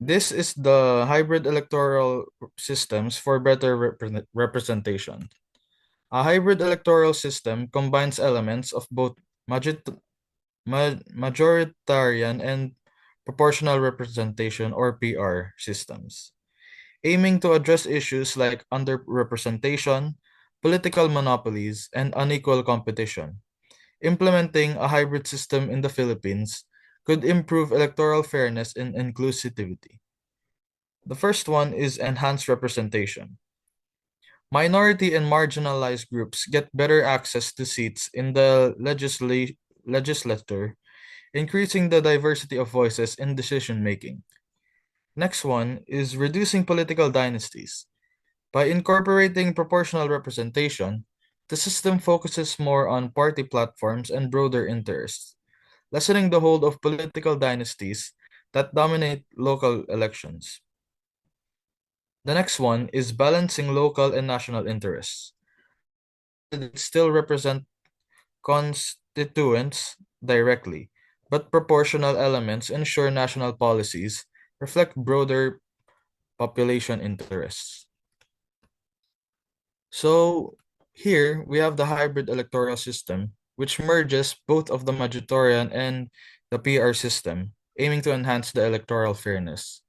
This is the hybrid electoral systems for better representation. A hybrid electoral system combines elements of both majoritarian and proportional representation or PR systems, aiming to address issues like underrepresentation, political monopolies, and unequal competition. Implementing a hybrid system in the Philippines could improve electoral fairness and inclusivity. The first one is enhanced representation. Minority and marginalized groups get better access to seats in the legislature, increasing the diversity of voices in decision making. Next one is reducing political dynasties. By incorporating proportional representation, the system focuses more on party platforms and broader interests, lessening the hold of political dynasties that dominate local elections. The next one is balancing local and national interests. It still represent constituents directly, but proportional elements ensure national policies reflect broader population interests. So here we have the hybrid electoral system, which merges both of the majoritarian and the PR system, aiming to enhance the electoral fairness.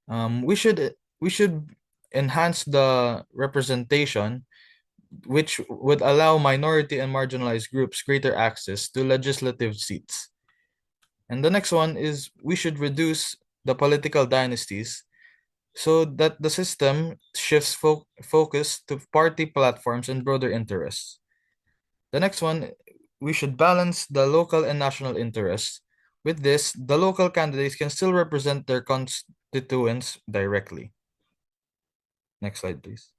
We should enhance the representation, which would allow minority and marginalized groups greater access to legislative seats. And the next one is we should reduce the political dynasties so that the system shifts focus to party platforms and broader interests. The next one, we should balance the local and national interests. With this, the local candidates can still represent their constituents directly. Next slide, please.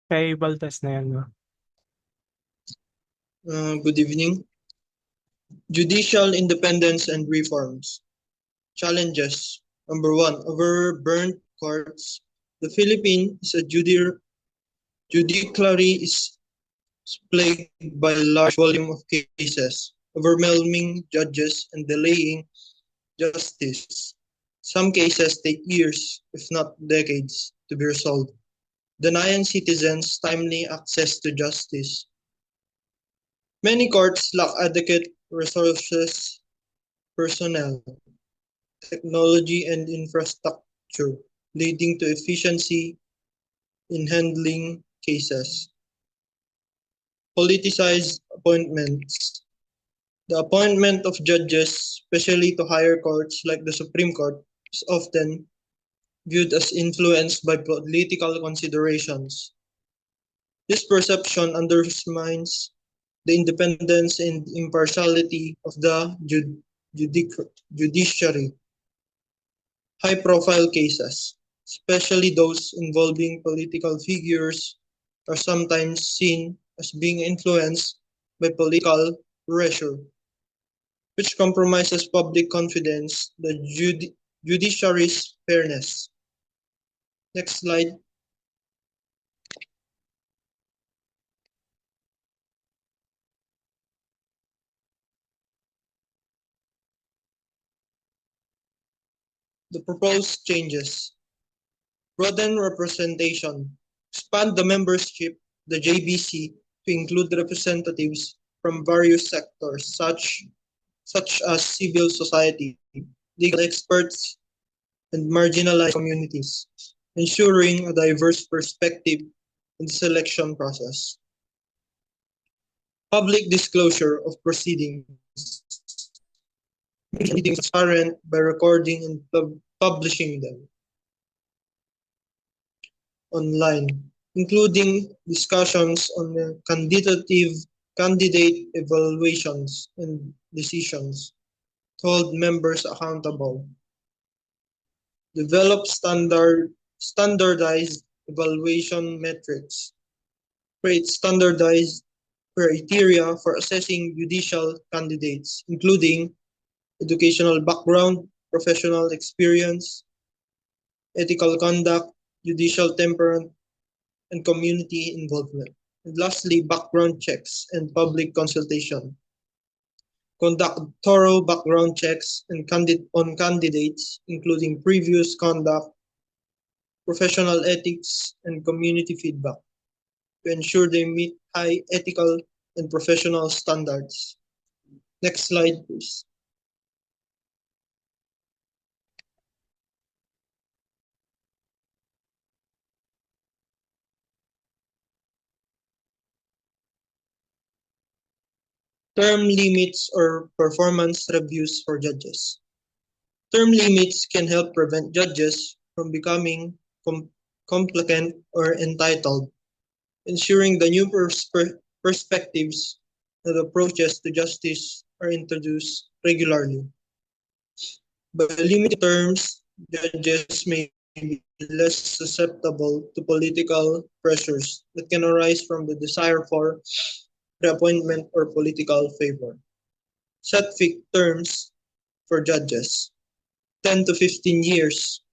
Kay Baltas na yan, no? Good evening. Judicial independence and reforms. Challenges. Number one, overburnt courts. The Philippines is a judiciary is plagued by a large volume of cases, overwhelming judges and delaying justice. Some cases take years, if not decades, to be resolved, denying citizens timely access to justice. Many courts lack adequate resources, personnel, technology, and infrastructure, leading to efficiency in handling cases. Politicized appointments. The appointment of judges, especially to higher courts like the Supreme Court, is often viewed as influenced by political considerations. This perception undermines the independence and impartiality of the judiciary. High-profile cases, especially those involving political figures, are sometimes seen as being influenced by political pressure, which compromises public confidence in the judiciary's fairness. Next slide. The proposed changes. Broaden representation. Expand the membership of the JBC to include representatives from various sectors such as civil society, legal experts, and marginalized communities, ensuring a diverse perspective in the selection process. Public disclosure of proceedings. Making transparent by recording and publishing them online, including discussions on the candidate evaluations and decisions to hold members accountable. Develop standardized evaluation metrics. Create standardized criteria for assessing judicial candidates, including educational background, professional experience, ethical conduct, judicial temperament, and community involvement. And lastly, background checks and public consultation. Conduct thorough background checks on candidates, including previous conduct, professional ethics, and community feedback, to ensure they meet high ethical and professional standards. Next slide, please. Term limits or performance reviews for judges. Term limits can help prevent judges from becoming complaisant or entitled, ensuring the new perspectives and approaches to justice are introduced regularly. By limiting terms, judges may be less susceptible to political pressures that can arise from the desire for reappointment or political favor. Set fixed terms for judges, 10 to 15 years,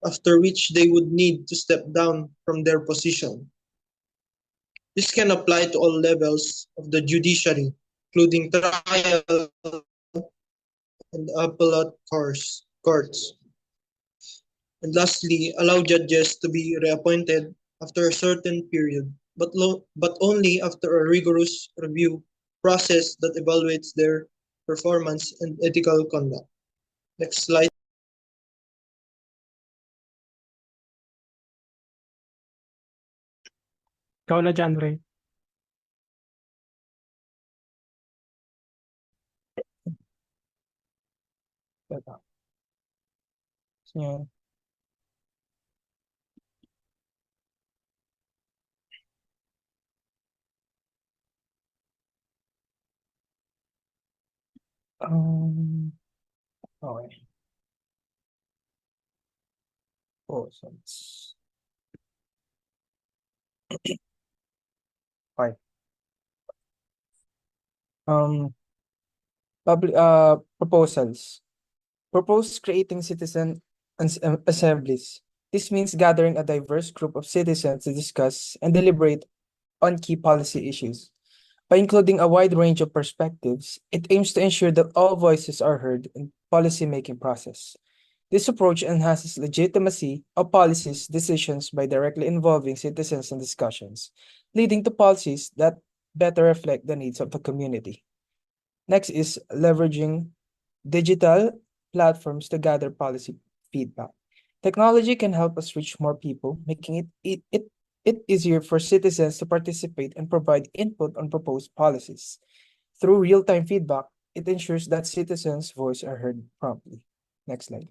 after which they would need to step down from their position. This can apply to all levels of the judiciary, including trial and appellate courts. And lastly, allow judges to be reappointed after a certain period, but only after a rigorous review process that evaluates their performance and ethical conduct. Next slide. Ikaw na dyan, Ray. Teka. Yan. Okay. Proposals. Okay. Proposals. Propose creating citizen assemblies. This means gathering a diverse group of citizens to discuss and deliberate on key policy issues. By including a wide range of perspectives, it aims to ensure that all voices are heard in policy-making process. This approach enhances legitimacy of policies decisions by directly involving citizens in discussions, leading to policies that better reflect the needs of the community. Next is leveraging digital platforms to gather policy feedback. Technology can help us reach more people, making it easier for citizens to participate and provide input on proposed policies. Through real-time feedback, it ensures that citizens' voices are heard promptly. Next slide.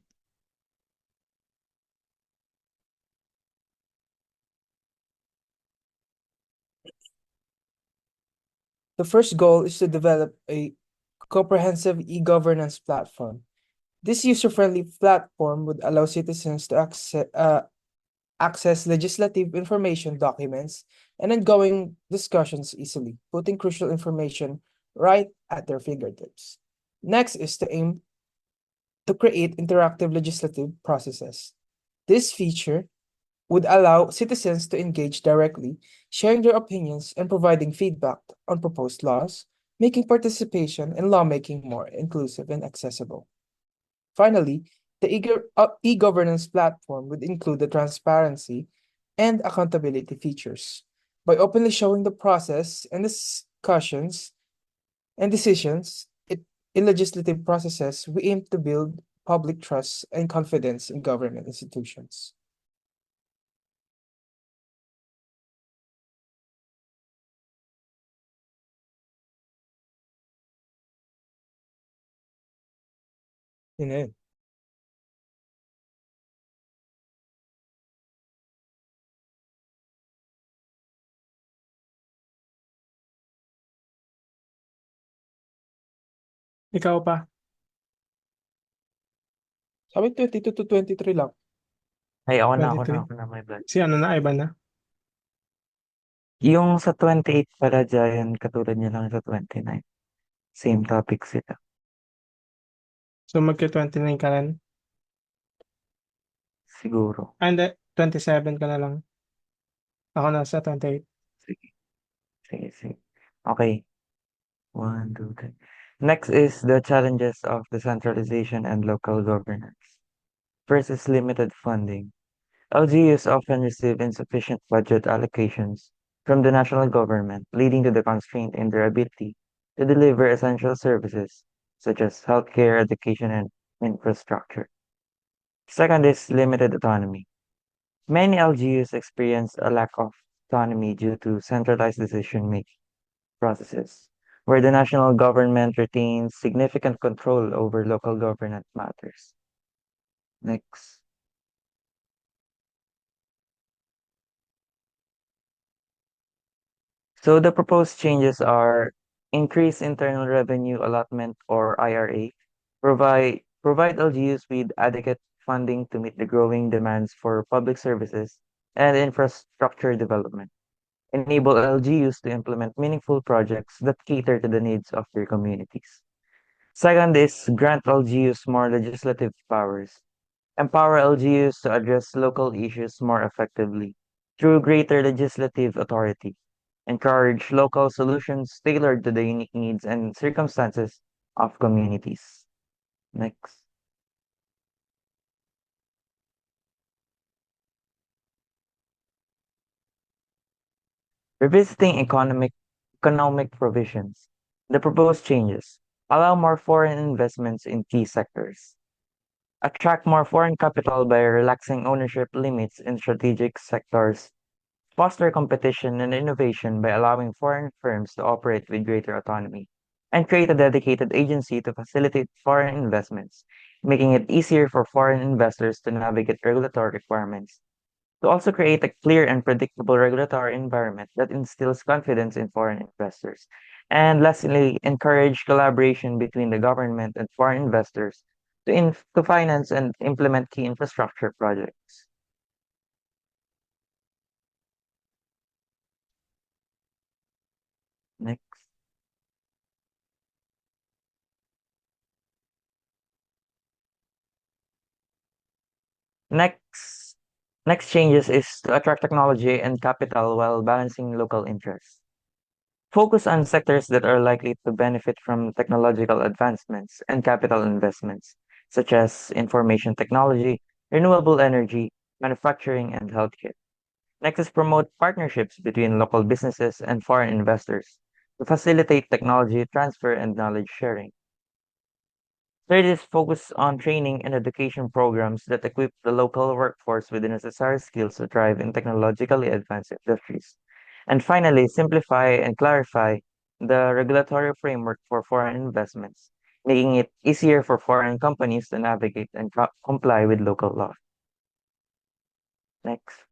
The first goal is to develop a comprehensive e-governance platform. This user-friendly platform would allow citizens to access legislative information documents and ongoing discussions easily, putting crucial information right at their fingertips. Next is to aim to create interactive legislative processes. This feature would allow citizens to engage directly, sharing their opinions and providing feedback on proposed laws, making participation in lawmaking more inclusive and accessible. Finally, the e-governance platform would include the transparency and accountability features. By openly showing the process and discussions and decisions in legislative processes, we aim to build public trust and confidence in government institutions. Yun na yun. Ikaw pa. Sabi 22 to 23 lang. Ay, ako na, 23. may bad. Si ano na, Ivan na. Yung sa 28 pala dyan, katulad niya lang sa 29. Same topic sila. So magka-29 ka rin. Siguro. And 27 ka na lang. Ako nasa 28. Sige. Sige, sige. Okay. 1, 2, 3. Next is the challenges of decentralization and local governance. First is limited funding. LGUs often receive insufficient budget allocations from the national government, leading to the constraint in their ability to deliver essential services such as healthcare, education, and infrastructure. Second is limited autonomy. Many LGUs experience a lack of autonomy due to centralized decision-making processes, where the national government retains significant control over local governance matters. Next. So the proposed changes are increase internal revenue allotment or IRA, provide LGUs with adequate funding to meet the growing demands for public services and infrastructure development. Enable LGUs to implement meaningful projects that cater to the needs of their communities. Second is grant LGUs more legislative powers. Empower LGUs to address local issues more effectively through greater legislative authority. Encourage local solutions tailored to the unique needs and circumstances of communities. Next. Revisiting economic provisions. The proposed changes allow more foreign investments in key sectors. Attract more foreign capital by relaxing ownership limits in strategic sectors. Foster competition and innovation by allowing foreign firms to operate with greater autonomy. And create a dedicated agency to facilitate foreign investments, making it easier for foreign investors to navigate regulatory requirements. To also create a clear and predictable regulatory environment that instills confidence in foreign investors. And lastly, encourage collaboration between the government and foreign investors to finance and implement key infrastructure projects. Next. Next, next changes is to attract technology and capital while balancing local interests. Focus on sectors that are likely to benefit from technological advancements and capital investments, such as information technology, renewable energy, manufacturing, and healthcare. Next is promote partnerships between local businesses and foreign investors to facilitate technology transfer and knowledge sharing. Third is focus on training and education programs that equip the local workforce with the necessary skills to thrive in technologically advanced industries. And finally, simplify and clarify the regulatory framework for foreign investments, making it easier for foreign companies to navigate and comply with local law. Next.